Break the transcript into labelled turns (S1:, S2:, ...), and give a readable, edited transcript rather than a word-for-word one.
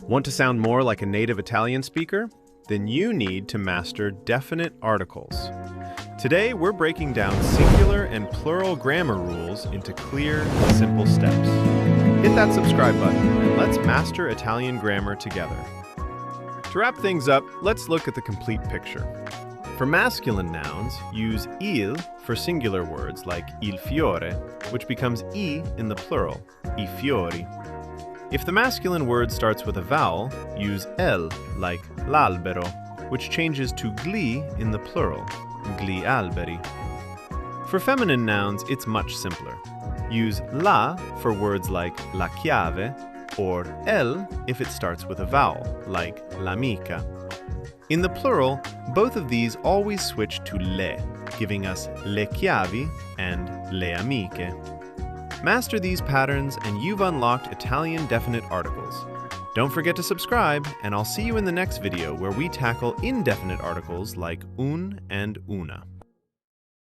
S1: Want to sound more like a native Italian speaker? Then you need to master definite articles. Today, we're breaking down singular and plural grammar rules into clear, simple steps. Hit that subscribe button and let's master Italian grammar together. To wrap things up, let's look at the complete picture. For masculine nouns, use il for singular words like il fiore, which becomes I in the plural, I fiori. If the masculine word starts with a vowel, use el, like l'albero, which changes to gli in the plural, gli alberi. For feminine nouns, it's much simpler. Use la for words like la chiave, or el if it starts with a vowel, like l'amica. In the plural, both of these always switch to le, giving us le chiavi and le amiche. Master these patterns and you've unlocked Italian definite articles. Don't forget to subscribe, and I'll see you in the next video where we tackle indefinite articles like un and una.